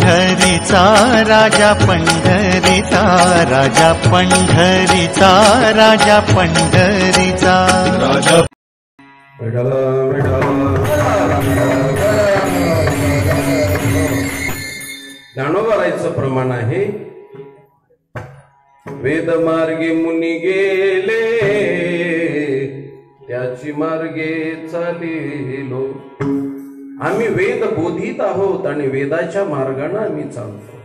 पंढरीचा राजा पंढरीचा राजा पंढरीचा राजा पंढरीचा राजा विठ्ठल विठ्ठल ज्ञानोबारायचं प्रमाण आहे वेद मार्गे मुनी गेले त्याची मार्गे चालिलो आम्ही वेद बोधित आहोत आणि वेदाच्या मार्गाने आम्ही चालतो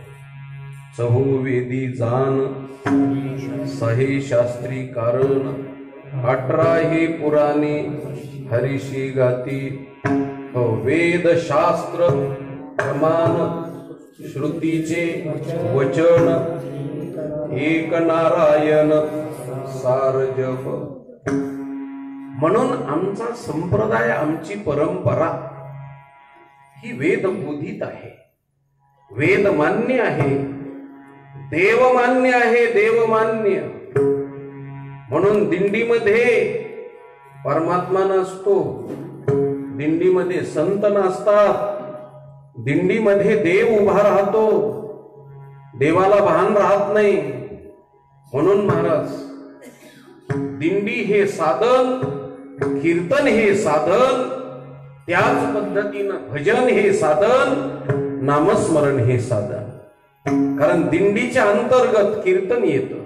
चहू वेदी जाण सहे शास्त्री कारण 18 ही पुराणी हरिशी गाती वेद शास्त्र प्रमाण श्रुतीचे वचन एक नारायण सार जप म्हणून आमचा संप्रदाय आमची परंपरा ही वेद बोधित आहे वेद मान्य आहे देव मान्य आहे देव मान्य म्हणून दिंडीमध्ये परमात्मा नसतो दिंडीमध्ये संत नसतात दिंडीमध्ये देव उभा राहतो देवाला भान राहत नाही म्हणून महाराज दिंडी हे साधन कीर्तन हे साधन त्याच पद्धतीनं भजन हे साधन नामस्मरण हे साधन कारण दिंडीच्या अंतर्गत कीर्तन येतं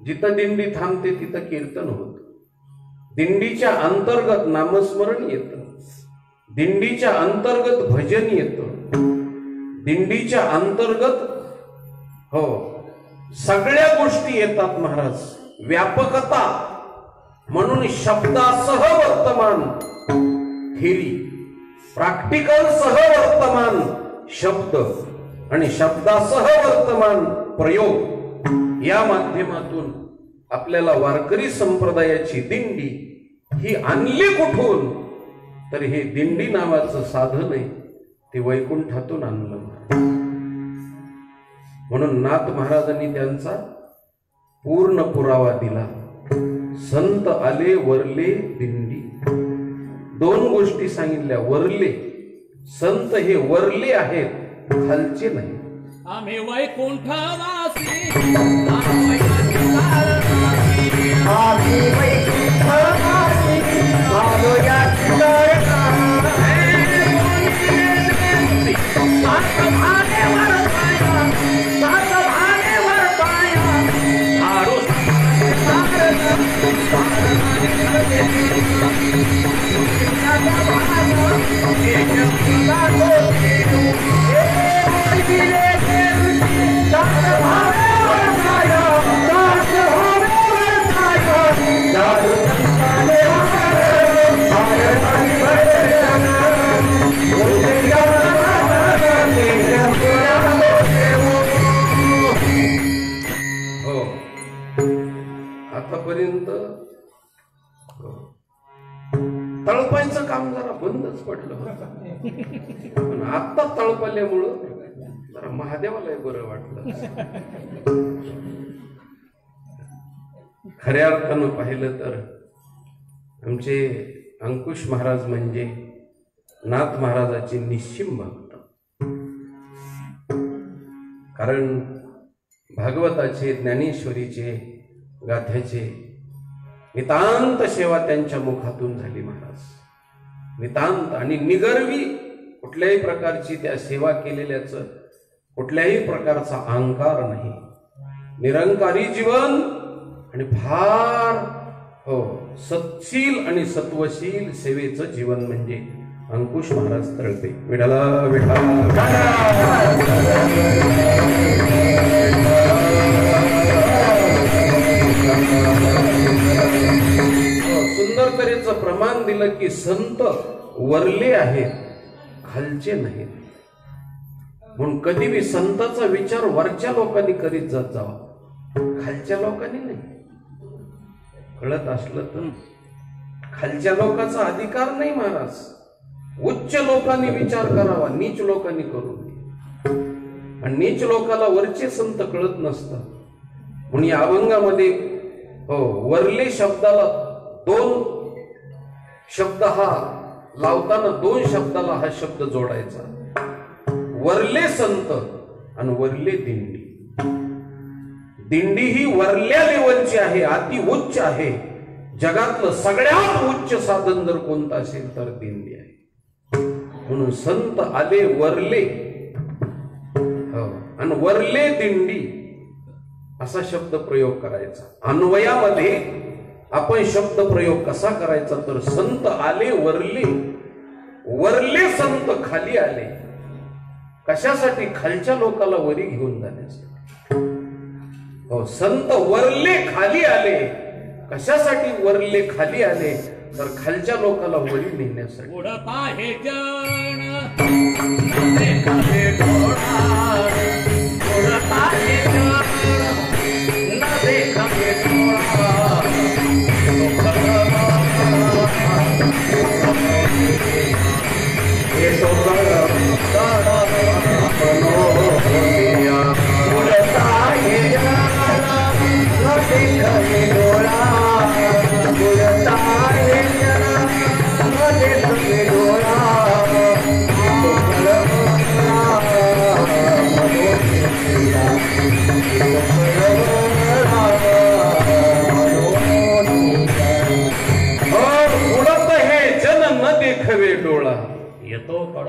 जिथं दिंडी थांबते तिथं कीर्तन होत दिंडीच्या अंतर्गत नामस्मरण येतं दिंडीच्या अंतर्गत भजन येतं दिंडीच्या अंतर्गत हो सगळ्या गोष्टी येतात महाराज व्यापकता म्हणून शब्दासह वर्तमान थेरी प्रॅक्टिकल सह वर्तमान शब्द आणि शब्दासह वर्तमान प्रयोग या माध्यमातून आपल्याला वारकरी संप्रदायाची दिंडी ही आणली कुठून तर हे दिंडी नावाचं साधन आहे ते वैकुंठातून आणलं म्हणून नाथ महाराजांनी त्यांचा पूर्ण पुरावा दिला संत आले वरले दिंडी दोन गोष्टी सांगितल्या वरले संत हे वरले आहेत खालचे नाही आम्ही वैकुंठवासी आतापर्यंत तळपायचं काम जरा बंदच पडलं पण आता तळपल्यामुळं जरा महादेवाला बरं वाटलं खऱ्या अर्थानं पाहिलं तर आमचे अंकुश महाराज म्हणजे नाथ महाराजाचे निश्चिम भक्त कारण भागवताचे ज्ञानेश्वरीचे गाथ्याचे नितांत सेवा त्यांच्या मुखातून झाली महाराज नितांत आणि निगर्वी कुठल्याही प्रकारची त्या सेवा केलेल्याचं कुठल्याही प्रकारचा अहंकार नाही निरंकारी जीवन आणि फार हो सत्शील आणि सत्वशील सेवेचं जीवन म्हणजे अंकुश महाराज तळपे विठाला सुंदर तऱ्हेचं प्रमाण दिलं की संत वरले आहेत खालचे नाहीत म्हणून कधी बी संताचा विचार वरच्या लोकांनी करीत जात जावा खालच्या लोकांनी नाही कळत असलं तर खालच्या लोकांचा अधिकार नाही महाराज उच्च लोकांनी विचार करावा नीच लोकांनी करू नये आणि नीच लोकांना वरचे संत कळत नसतात म्हणून या अभंगामध्ये हो वरले शब्दाला दोन शब्द हा लावताना दोन शब्दाला हा शब्द जोडायचा वरले संत आणि वरले दिंडी. दिंडी ही वरल्या लेवलची आहे, अति उच्च आहे. जगातलं सगळ्यात उच्च साधन जर कोणतं असेल तर दिंडी आहे. म्हणून संत आले वरले आणि वरले दिंडी असा शब्द प्रयोग करायचा. अन्वयामध्ये आपण शब्द प्रयोग कसा करायचा तर संत आले वरले, वरले संत खाली आले. कशासाठी? खालच्या लोकाला वरी घेऊन जाण्यासाठी. हो, संत वरले खाली आले. कशासाठी वरले खाली आले तर खालच्या लोकाला वरी नेण्यासाठी. उडत आहे जण उडत आहे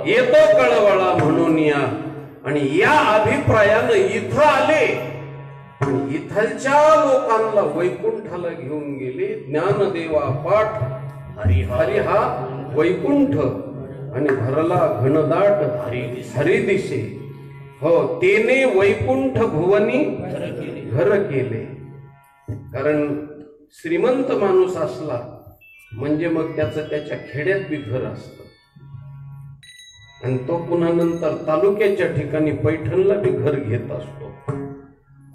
येतो कळवळा म्हणून या. आणि या अभिप्रायानं इथं आले. इथलच्या लोकांना वैकुंठाला घेऊन गेले. ज्ञानदेवा पाठ हरी हा वैकुंठ आणि भरला घनदाट हरी दिशे. हो, तेने वैकुंठ भुवनी घर केले. कारण श्रीमंत माणूस असला म्हणजे मग त्याच्या खेड्यात बी घर असतं आणि तो पुन्हा नंतर तालुक्याच्या ठिकाणी पैठणला बी घर घेत असतो.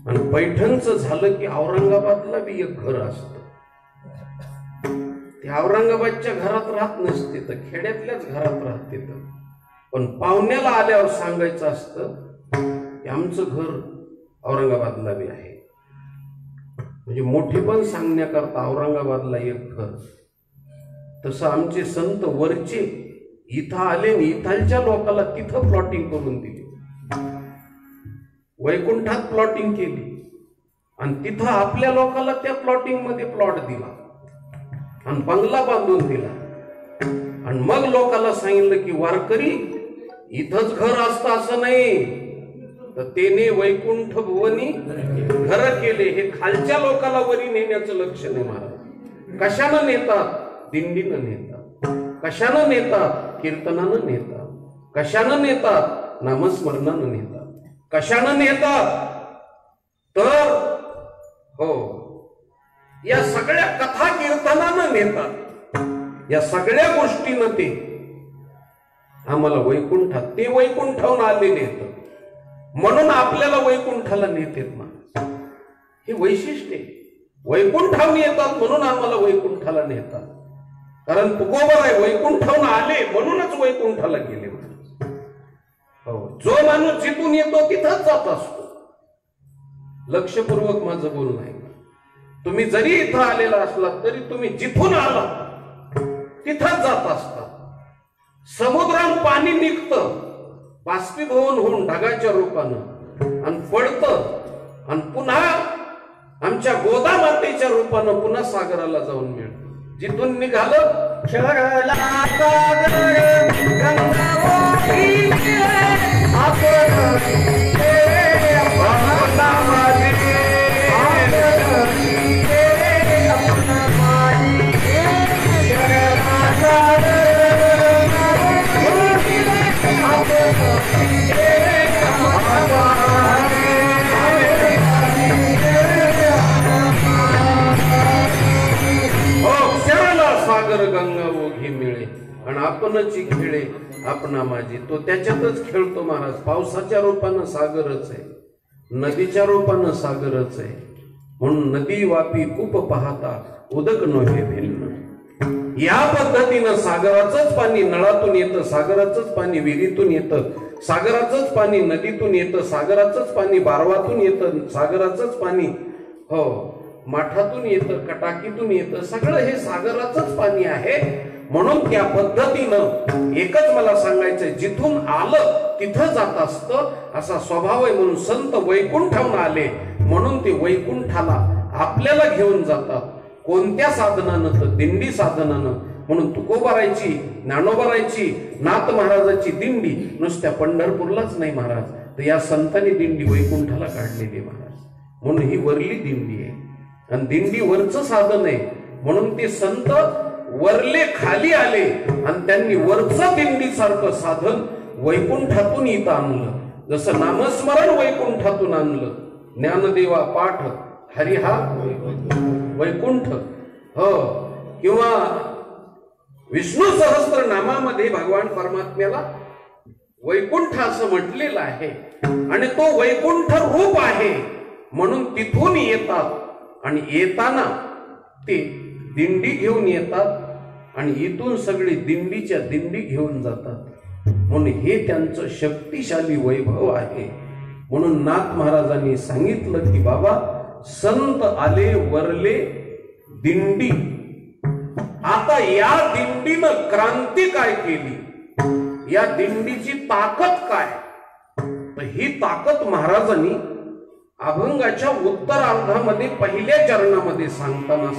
आणि पैठणचं झालं की औरंगाबादला बी एक घर असतं. ते औरंगाबादच्या घरात राहत नसते तर खेड्यातल्याच घरात राहते. पण पाहुण्याला आल्यावर सांगायचं असतं की आमचं घर औरंगाबादला बी आहे. म्हणजे मोठे पण सांगण्याकरता औरंगाबादला एक घर. तसं आमचे संत वरचे इथं आले आणि इथालच्या लोकांना तिथं प्लॉटिंग करून दिली. वैकुंठात प्लॉटिंग केली आणि तिथं आपल्या लोकांना त्या प्लॉटिंग मध्ये प्लॉट दिला आणि बंगला बांधून दिला. आणि मग लोकांना सांगितलं की वारकरी इथंच घर असतं असं नाही, तर तेने वैकुंठ भुवनी घर केले. हे खालच्या लोकांना वरी नेण्याचं लक्ष नाही महाराज. कशानं नेतात? दिंडीनं नेतात. कशानं नेतात? कीर्तनानं नेतात. कशानं नेतात? नामस्मरणानं नेतात. कशानं नेतात? तर हो, या सगळ्या कथा कीर्तनानं नेतात. या सगळ्या गोष्टीनं ते आम्हाला वैकुंठात, ते वैकुंठाहून आलेले आहेत म्हणून आपल्याला वैकुंठाला नेतात ना. हे वैशिष्ट्य आहे. वैकुंठाहून येतात म्हणून आम्हाला वैकुंठाला नेतात. कारण तुकोबर आहे, वैकुंठाहून आले म्हणूनच वैकुंठाला गेले. हो, जो माणूस जिथून येतो तिथंच जात असतो. लक्षपूर्वक माझं बोलणं आहे. तुम्ही जरी इथं आलेला असलात तरी तुम्ही जिथून आला तिथंच जात असता. समुद्रात पाणी निघतं बाष्पीभवन होऊन ढगाच्या रूपानं आणि पडतं आणि पुन्हा आमच्या गोदा मातेच्या रूपानं पुन्हा सागराला जाऊन मिळतं. जिथून निघालं सागर गंगा ओघी मिळे आणि आपणची खेळे आपणा माझी. तो त्याच्यातच खेळतो महाराज. पावसाच्या रूपानं सागरच आहे, नदीच्या रूपानं सागरच आहे. म्हणून नदी वापी कूप पाहता उदक नव्हे भिन्न. या पद्धतीनं सागराचंच पाणी नळातून येतं, सागराचंच पाणी विहिरीतून येतं, सागराचंच पाणी नदीतून येतं, सागराचंच पाणी बारवातून येतं, सागराचंच पाणी हो माठातून येतं, कटाकीतून येतं. सगळं हे सागराचंच पाणी आहे. म्हणून त्या पद्धतीनं एकच मला सांगायचंय, जिथून आलं तिथं जात असतं असा स्वभाव आहे. म्हणून संत वैकुंठाहून आले म्हणून ते वैकुंठाला आपल्याला घेऊन जातात. कोणत्या साधनानं? तर दिंडी साधनानं. म्हणून तुकोबारायची, ज्ञानोबारायची, नाथ महाराजाची दिंडी नुसत्या पंढरपूरलाच नाही महाराज, तर या संतांनी दिंडी वैकुंठाला काढलेली महाराज. म्हणून ही वरली दिंडी आहे आणि दिंडी वरचं साधन आहे. म्हणून ते संत वरले खाली आले आणि त्यांनी वरचं दिंडी सारखं साधन वैकुंठातून इथं आणलं. जसं नामस्मरण वैकुंठातून आणलं, ज्ञानदेवा पाठ हरिहा वैकुंठ, हो, किंवा विष्णू सहस्त्र नामामध्ये भगवान परमात्म्याला वैकुंठ असं म्हटलेलं आहे. आणि तो वैकुंठ रूप आहे म्हणून तिथून येतात आणि येताना ते दिंडी घेऊन येतात आणि इथून सगळी दिंडीच्या दिंडी घेऊन जातात. म्हणून हे त्यांचं शक्तिशाली वैभव आहे. म्हणून नाथ महाराजांनी सांगितलं की बाबा संत आले वरले दिंडी. आता या दिंडीनं क्रांती काय केली, या दिंडीची ताकद काय, तर ही ताकद महाराजांनी अभंगाच्या उत्तरार्धामध्ये पहिल्या चरणामध्ये सांगताना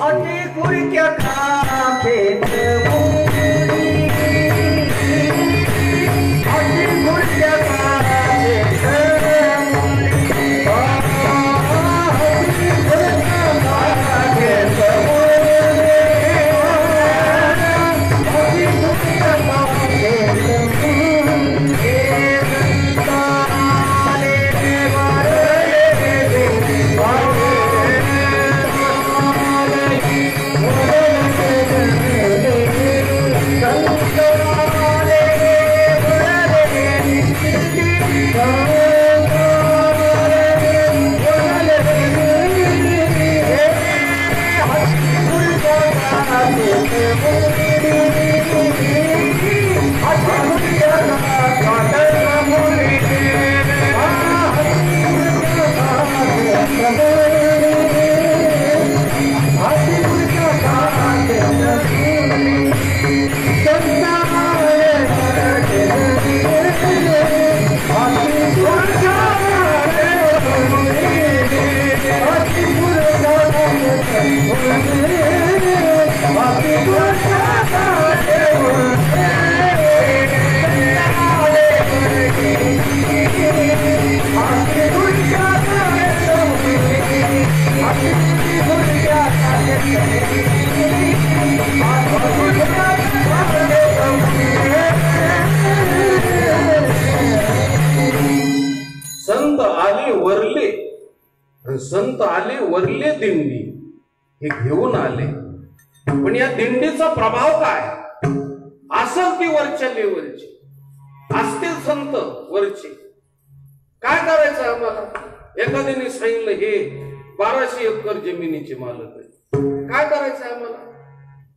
संत आले वरले दिंडी हे घेऊन आले. पण या दिंडीचा प्रभाव काय असेल ती वरच्या लेवलची असतील संत वरचे. काय करायचं आम्हाला? एखाद्याने सांगितलं हे 1200 एकर जमिनीचे मालक आहे, काय करायचं आम्हाला?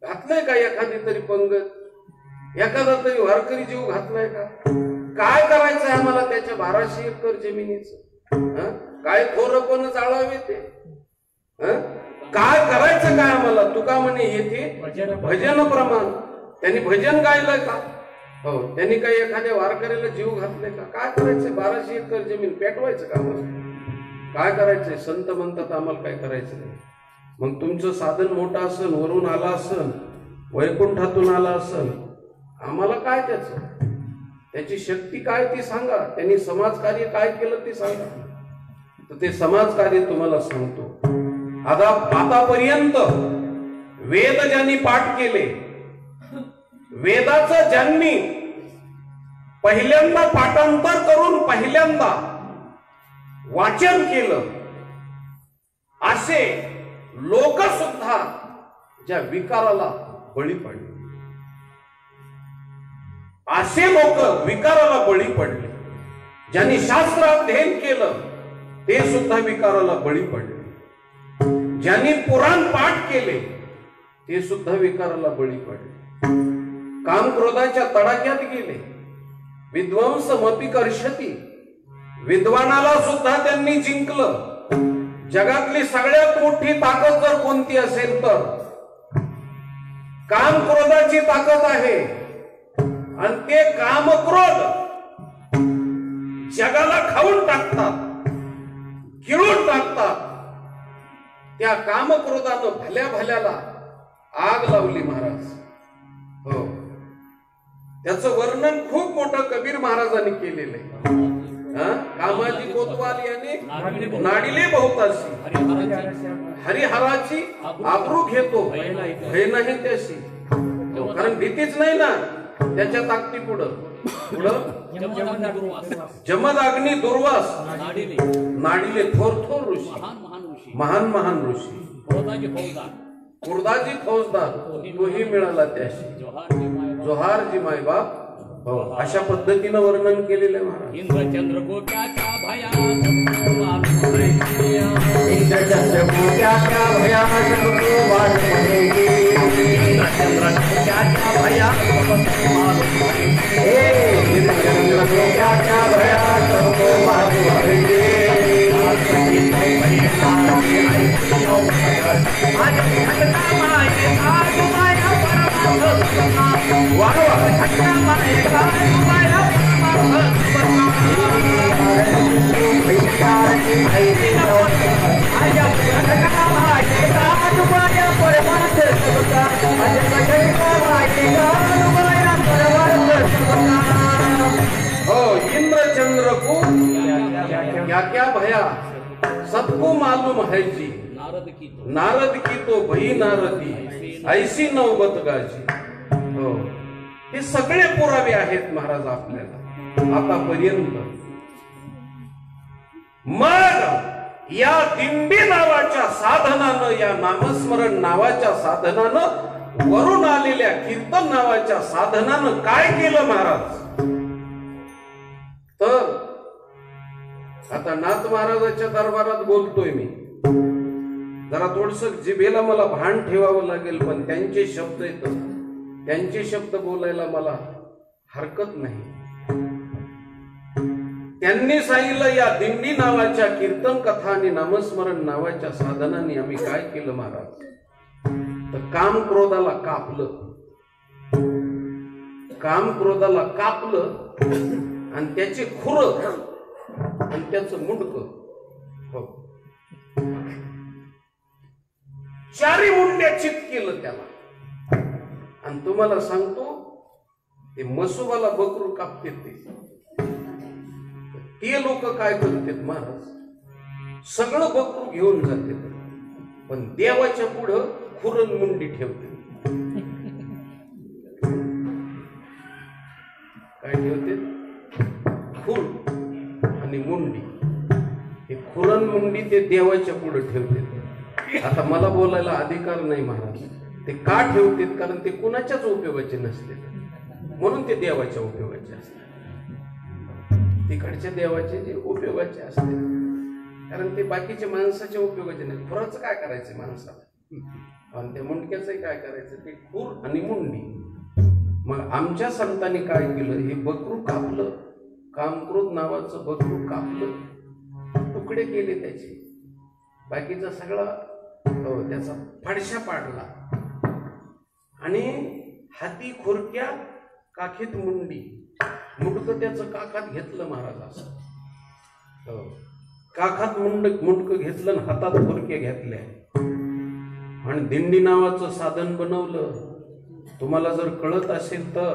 घातलंय का एखादी तरी पंगत, एखादा तरी वारकरी जीव घातलाय का? काय करायचंय आम्हाला त्याच्या 1200 एकर जमिनीचं? काय थोरपण जाळावे ते? काय करायचं काय आम्हाला? तुका म्हणे येथे भजन प्रमाण. त्यांनी भजन गायलं का? हो. त्यांनी काही एखाद्या वारकऱ्याला जीव घातले का? काय करायचंय? 1200 एकर जमीन पेटवायचं का आम्हाला? काय करायचंय? संत म्हणतात आम्हाला काय करायचं नाही. मग तुमचं साधन मोठं असेल, वरून आला असेल, वैकुंठातून आला असेल, आम्हाला काय त्याची शक्ती काय ती सांगा. त्यांनी समाजकार्य काय केलं ते सांगा. तर ते समाजकार्य तुम्हाला सांगतो. आतापर्यंत वेद ज्यांनी पाठ केले, वेदाचं ज्यांनी पहिल्यांदा पाठांतर करून पहिल्यांदा वाचन केलं, असे लोक सुद्धा ज्या विकाराला बळी पडले, असे लोक विकाराला बळी पडले. ज्यांनी शास्त्र अध्ययन केलं ते सुद्धा विकाराला बळी पडले. ज्यांनी पुराण पाठ केले ते सुद्धा विकाराला बळी पडले. काम क्रोधाच्या तडाख्यात गेले. विद्वांस मपी कर्षती, विद्वानाला सुद्धा त्यांनी जिंकलं. जगातली सगळ्यात मोठी ताकद जर कोणती असेल तर काम क्रोधाची ताकद आहे आणि ते काम क्रोध जगाला खाऊन टाकतात, गिळून टाकतात. त्या काम क्रोधानं भल्या भल्याला आग लावली महाराज. हो, त्याचं वर्णन खूप मोठं कबीर महाराजांनी केलेलं आहे. कामाची कोतवाल याने नाडिले बहुताशी, हरिहराची आबरू घेतो भय नाही त्याशी. कारण भीतीच नाही ना त्याच्या ताकदी पुढं. जमद अग्नी दुर्वास नाडिले थोर थोर ऋषी, महान महान ऋषी. क्रोधाची फौजदार तोही मिळाला त्याशी. जोहार जी माय बाप. हो, अशा पद्धतीनं वर्णन केलेलं आहे महाराज. इंद्रचंद्र गोट्याच्या भया इंद्रचंद्र को क्या क्या भया सबको मालूम है जी. नारद की तो भई नारदी ऐसी नौबत गाजी. हो, हे सगळे पुरावे आहेत महाराज आपल्याला आतापर्यंत. मग या दिंडी नावाच्या साधनानं, या नामस्मरण नावाच्या साधनानं, वरून आलेल्या कीर्तन नावाच्या साधनानं काय केलं महाराज. तर आता नाथ महाराजाच्या दरबारात बोलतोय मी. जरा थोडस जिभेला मला भान ठेवावं लागेल, पण त्यांचे शब्द येतात, त्यांचे शब्द बोलायला मला हरकत नाही. त्यांनी सांगितलं या दिंडी नावाच्या कीर्तन कथा आणि नामस्मरण नावाच्या साधनाने आम्ही काय केलं महाराज. तर काम क्रोधाला कापलं, काम क्रोधाला कापलं आणि त्याचे खुर आणि त्याचं मुंडक. हो, चारी मुंड्या चित केलं त्याला. आणि तुम्हाला सांगतो ते मसोबाला बकरू कापते ते लोक काय करतात महाराज, सगळं बकरू घेऊन जाते, पण देवाच्या पुढं खुरण मुंडी ठेवते. काय ठेवते? खुर आणि मुंडी. हे खुरण मुंडी ते देवाच्या पुढे ठेवते. आता मला बोलायला अधिकार नाही महाराज. ते का ठेवतात? कारण ते कुणाच्याच उपयोगाचे नसते, म्हणून ते देवाच्या उपयोगाचे असते. तिकडच्या देवाचे जे उपयोगाचे असते, कारण ते बाकीच्या माणसाच्या उपयोगाचे नाही. खुराचं काय करायचं माणसाला, आणि त्या मुंडक्याचंही काय करायचं, ते खूर आणि मुंडी. मग आमच्या संतांनी काय केलं, हे बकरू कापलं, कामक्रोध नावाचं बकरू कापलं, तुकडे केले त्याचे, बाकीचा सगळा त्याचा फडशा पाडला आणि हाती खुरक्या काखीत मुंडी, मुंडक त्याचं काखात घेतलं महाराज. काखात मुंडक घेतलं आणि हातात खुरक्या घेतल्या आणि दिंडी नावाचं साधन बनवलं. तुम्हाला जर कळत असेल तर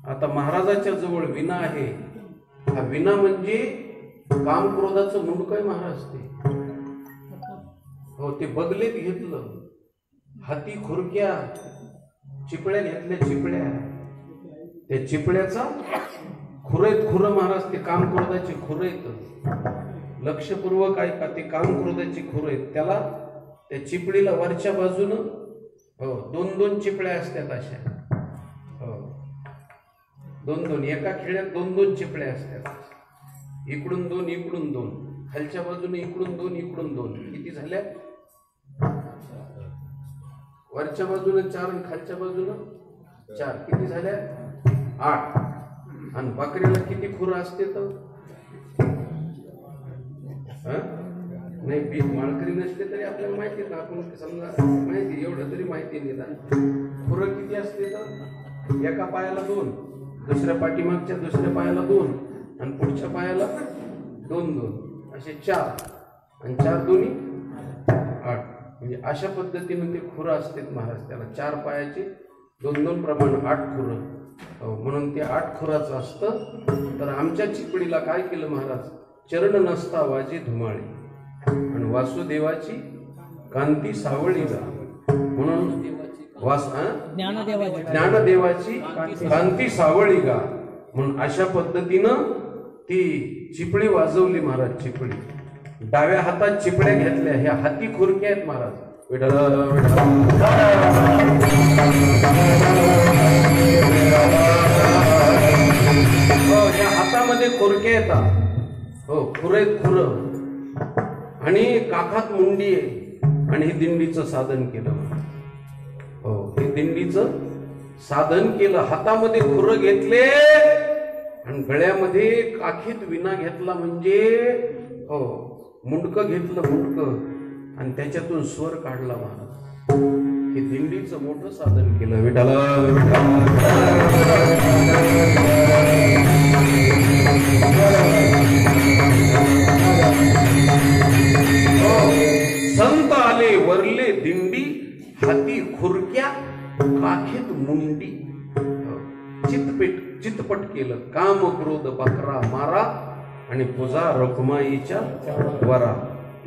आता महाराजाच्या जवळ विना आहे. हा विना म्हणजे काम क्रोधाचं मुंडक आहे महाराज. ते हो, ते बदलेत घेतलं, हाती खुरक्या, चिपळ्या घेतल्या, चिपळ्या, त्या चिपळ्याचा खुरेत खुर महाराज. ते काम क्रोधाची खुर येत, लक्षपूर्वक ऐका, ते काम क्रोधाची खुर आहेत. त्याला त्या चिपळीला वरच्या बाजूनं हो 2-2 चिपळ्या असतात अशा. हो 2-2, एका खिळ्यात 2-2 चिपळ्या असतात. इकडून 2, इकडून 2, खालच्या बाजूने इकडून 2, इकडून 2. किती झाल्या? वरच्या बाजूने 4 आणि खालच्या बाजूनं 4. किती झाल्या? 8. आणि बकरीला किती खुरं असते तर नाही, माळकरी नसते तरी आपल्याला माहिती, आपण समजा माहिती, एवढं तरी माहिती निदान. खुरं किती असते तर एका पायाला 2, दुसऱ्या पाठीमागच्या दुसऱ्या पायाला 2 आणि पुढच्या पायाला 2 असे 4 आणि 4 दोन्ही 8. म्हणजे अशा पद्धतीने ते खुरं असतात महाराज. त्याला 4 पायाचे 2 प्रमाण 8 खुरं. म्हणून ते 8 खुराचं असतं. तर आमच्या चिपडीला काय केलं महाराज, चरण नसता वाजे धुमाळी आणि वासुदेवाची कांती सावळी जा म्हणून ज्ञानदेवाची कांती सावळी गा म्हणून अशा पद्धतीनं ती चिपडी वाजवली महाराज. चिपडी डाव्या हातात चिपड्या घेतल्या, ह्या हाती खुरक्या आहेत महाराज. ह्या हातामध्ये खुरक्या येतात. हो, खुरेत खुर आणि काखात मुंडी आहे आणि हे दिंडीचं साधन केलं. हो, हे दिंडीचं साधन केलं. हातामध्ये खुर घेतले आणि गळ्यामध्ये काखीत विना घेतला म्हणजे हो मुंडकं घेतलं, मुंडकं, आणि त्याच्यातून स्वर काढला महाराज. हे दिंडीचं मोठं साधन केलं. विठाला संत आले वरले दिंडी, हाती खुरक्या काखेत मुंडी. चितपट केलं काम क्रोध बकरा मारा आणि पूजा रखुमाईच्या वरा.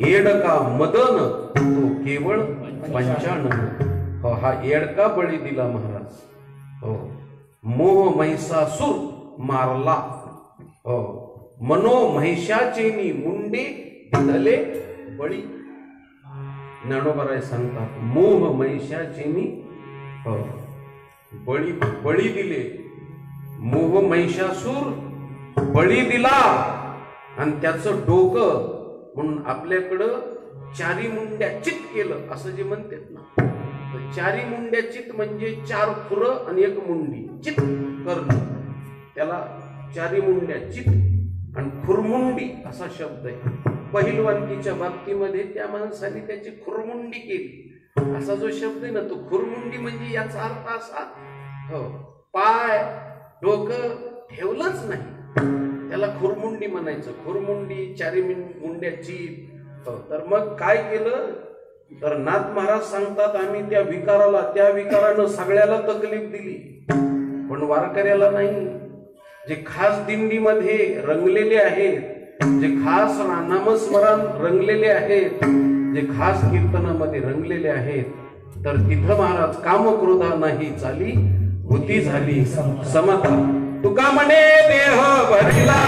एडका मदन तो केवळ 95. हो, हा एडका बळी दिला महाराज. हो, मोह महिषासूर मारला. हो, मनो महिषाचेनी मुंडे दिले बळी. ज्ञानोबराय सांगतात मोह महिषाचेनी बळी दिले. मोह महिषासूर बळी दिला आणि त्याचं डोकं म्हणून आपल्याकडं 4 मुंड्या चित केलं असं जे म्हणतात ना. 4 मुंड्या चित म्हणजे 4 खुरं आणि 1 मुंडी चित करणं, त्याला 4 मुंड्या चित आणि खुरमुंडी असा शब्द आहे. पहिलवानकीच्या बाबतीमध्ये त्या माणसाने त्याची खुरमुंडी केली असा जो शब्द आहे ना, तो खुरमुंडी म्हणजे याचा अर्थ असा हो पाय डोकं ठेवलंच नाही, त्याला खुरमुंडी म्हणायचं. खुरमुंडी 4 मुंड्याची. तर मग काय केलं तर नाथ महाराज सांगतात आम्ही त्या विकारानं सगळ्याला तकलीफ दिली पण वारकऱ्याला नाही. जे खास दिंडीमध्ये रंगलेले आहेत, जे खास नामस्मरण रंगलेले आहेत, जे खास कीर्तनामध्ये रंगलेले आहेत, तर तिथं महाराज कामक्रोधा नाही चाली होती झाली समता. तुका म्हणे देह भरिला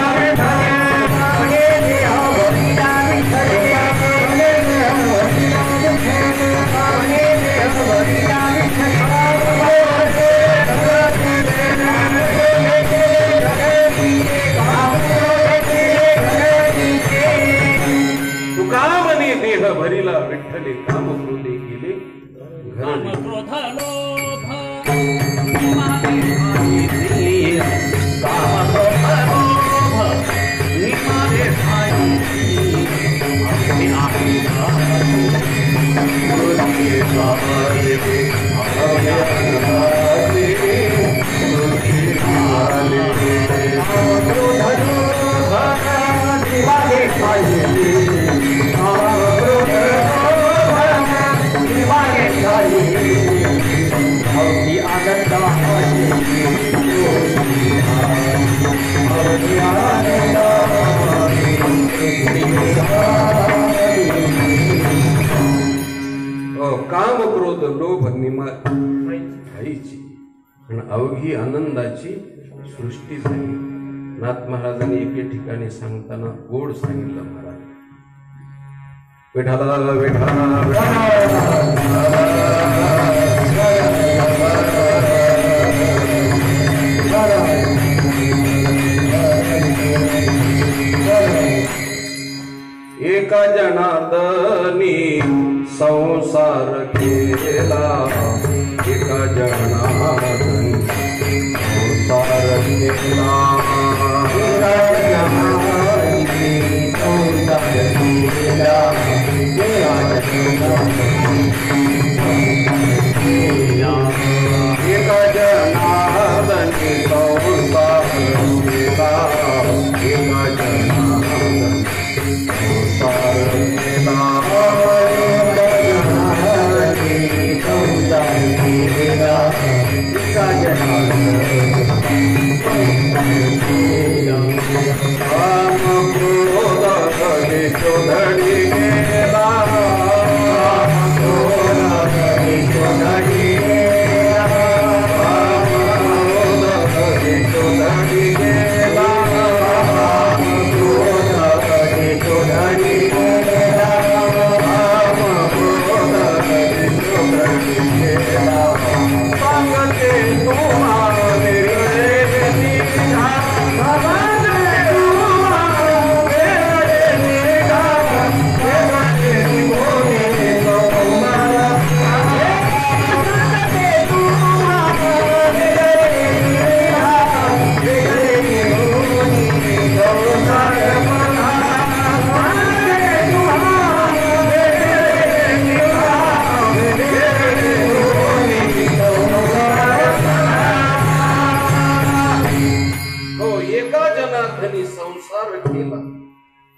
तुका म्हणे देह भरिला विठ्ठले काम क्रोधे केले काम क्रोध लोभ निमा खायची आणि अवघी आनंदाची सृष्टी झाली. नाथ महाराजांनी एके ठिकाणी सांगताना गोड सांगितलं महाराज. विठाला एका जनार्दनी संसार केला, एका जनार्दनी संसार केला, संसार केला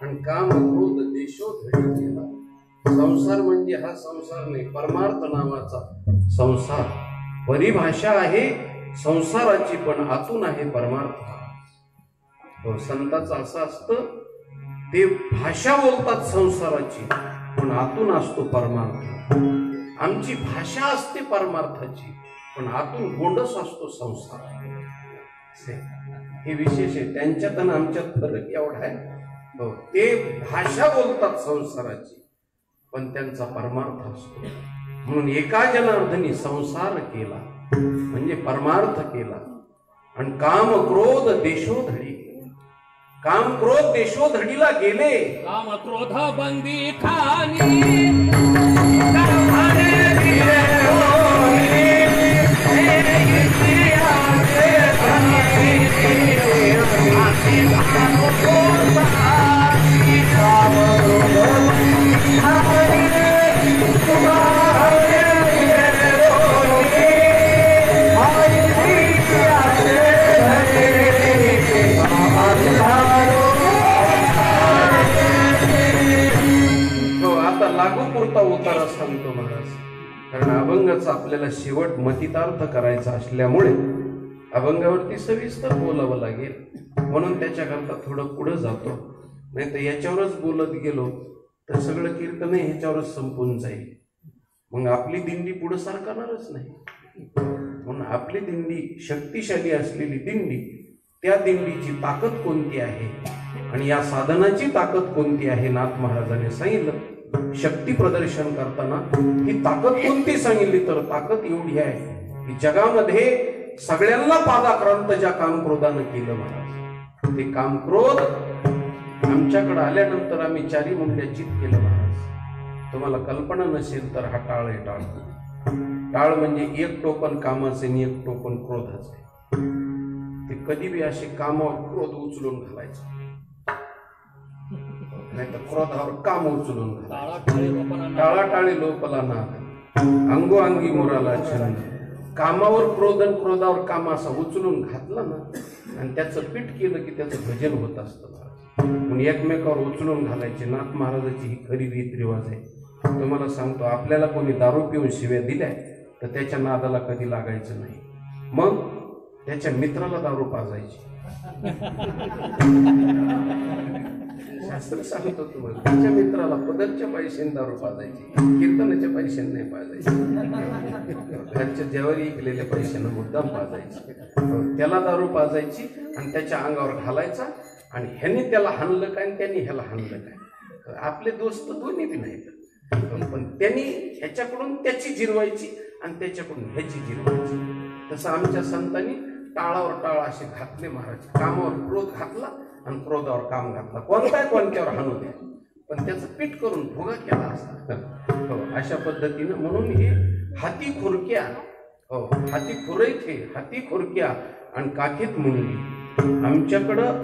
आणि काम क्रोध देशोधडी केला. संसार म्हणजे हा संसार नाही, परमार्थ नावाचा संसार. परिभाषा आहे संसाराची, पण आतून आहे परमार्थ. संतांचं असं असतं, ते भाषा बोलतात संसाराची, पण आतून असतो परमार्थ. आमची भाषा असते परमार्थाची, पण आतून गोंडस असतो संसार. हे विशेष आहे. त्यांच्यात आणि आमच्यात फरक एवढा आहे. ते भाषा बोलतात संसाराची, पण त्यांचा परमार्थ असतो. म्हणून एका जनार्दनी संसार केला म्हणजे परमार्थ केला. आणि काम क्रोध देशोधडी, काम क्रोध देशोधडीला गेले. काम क्रोध बंदी खानी लागू पुरता उतारा सांगतो महाराज. कारण अभंगाचा आपल्याला शेवट मतितार्थ करायचा असल्यामुळे अभंगावरती सविस्तर बोलावं लागेल. म्हणून त्याच्याकरता थोडं पुढं जातो. नाही तर याच्यावरच बोलत गेलो तर सगळं कीर्तन ह्याच्यावरच संपून जाईल. मग आपली दिंडी पुढं सरकारणारच नाही. म्हणून आपली दिंडी शक्तिशाली असलेली दिंडी, त्या दिंडीची ताकद कोणती आहे आणि या साधनाची ताकद कोणती आहे, नाथ महाराजांनी सांगितलं. शक्ती प्रदर्शन करताना ही ताकद कोणती सांगितली तर ताकद एवढी आहे की जगामध्ये सगळ्यांना पादाक्रांत ज्या कामक्रोधानं केलं महाराज, ते कामक्रोध आमच्याकडे आल्यानंतर आम्ही चारी मुंड्या चित केलं महाराज. तुम्हाला कल्पना नसेल तर हा टाळ आहे. टाळ म्हणजे एक टोपण कामाचे आणि एक टोपण क्रोधाचे. ते कधी बी असे कामावर क्रोध उचलून घालायचं, नाही तर क्रोधावर काम उचलून घालायचं. टाळाटाळी लोपला नाद, अंगोअंगी मुराला छंद. कामावर क्रोध आणि क्रोधावर काम असा उचलून घातला ना, आणि त्याचं पीठ केलं की त्याचं भजन होत असतं. म्हणून एकमेकावर उचलून घालायचे नाथ महाराजाची ही खरी रीत रिवाज आहे. तुम्हाला सांगतो, आपल्याला कोणी दारू पिऊन शिव्या दिल्या तर त्याच्या नादाला कधी लागायचं नाही. मग त्याच्या मित्राला दारू पाजायची. शास्त्र सांगतो तुम्हाला, त्याच्या मित्राला पदरच्या पैशाने दारू पाजायची, कीर्तनाच्या पैशाने नाही पाजायची. घरच्या जेवारी इकलेल्या पैशाने मुद्दाम पाजायची. त्याला दारू पाजायची आणि त्याच्या अंगावर घालायचा. आणि ह्याने त्याला हाणलं काय आणि त्यांनी ह्याला हाणलं काय. आपले दोस्त दोन्ही बी नाहीत, पण त्यांनी ह्याच्याकडून त्याची जिरवायची आणि त्याच्याकडून ह्याची जिरवायची. तसं आमच्या संतांनी टाळावर टाळ असे घातले महाराज. कामावर क्रोध घातला आणि क्रोधावर काम घातला. कोणत्यावर हाणू द्या, पण त्याचं पीठ करून भोगा केला असता. अशा पद्धतीनं म्हणून हे हाती खुरक्या, हाती खुरैथे, हाती खुरक्या आणि काठीत मुंडली. आमच्याकडं